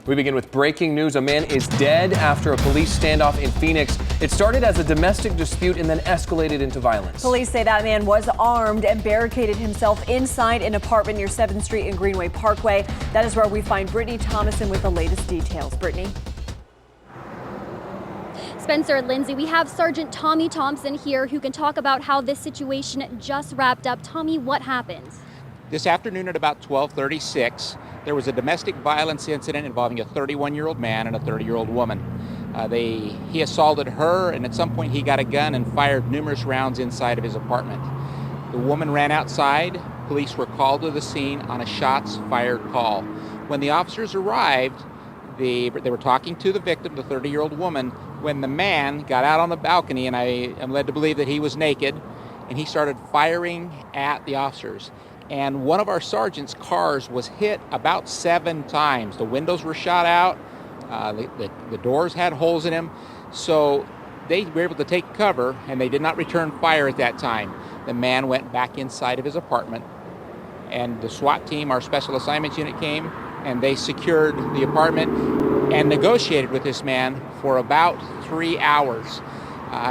We begin with breaking news. A man is dead after a police standoff in Phoenix. It started as a domestic dispute and then escalated into violence. Police say that man was armed and barricaded himself inside an apartment near 7th Street and Greenway Parkway. That is where we find Brittany Thomason with the latest details. Brittany. Spencer and Lindsay, we have Sergeant Tommy Thompson here who can talk about how this situation just wrapped up. Tommy, what happened? This afternoon at about 12:36, there was a domestic violence incident involving a 31-year-old man and a 30-year-old woman. He assaulted her, and at some point he got a gun and fired numerous rounds inside of his apartment. The woman ran outside. Police were called to the scene on a shots fired call. When the officers arrived, they were talking to the victim, the 30-year-old woman, when the man got out on the balcony, and I am led to believe that he was naked, and he started firing at the officers. And one of our sergeant's cars was hit about 7 times. The windows were shot out, the doors had holes in them, so they were able to take cover, and they did not return fire at that time. The man went back inside of his apartment, and the SWAT team, our Special Assignments Unit, came, and they secured the apartment and negotiated with this man for about 3 hours.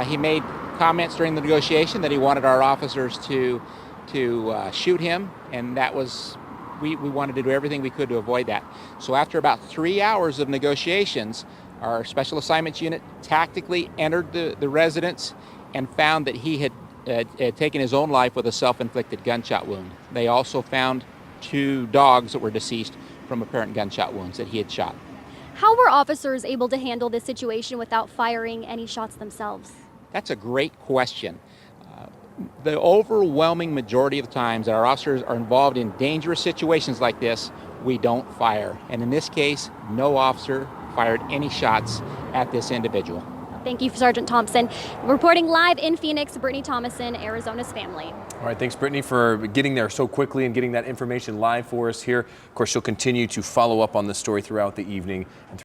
He made comments during the negotiation that he wanted our officers to shoot him, and that was, we wanted to do everything we could to avoid that. So after about 3 hours of negotiations, our Special Assignments Unit tactically entered the residence and found that he had taken his own life with a self-inflicted gunshot wound. They also found 2 dogs that were deceased from apparent gunshot wounds that he had shot. How were officers able to handle this situation without firing any shots themselves? That's a great question. The overwhelming majority of the times that our officers are involved in dangerous situations like this, we don't fire. And in this case, no officer fired any shots at this individual. Thank you, Sergeant Thompson. Reporting live in Phoenix, Brittany Thomason, Arizona's Family. All right, thanks, Brittany, for getting there so quickly and getting that information live for us here. Of course, she'll continue to follow up on this story throughout the evening.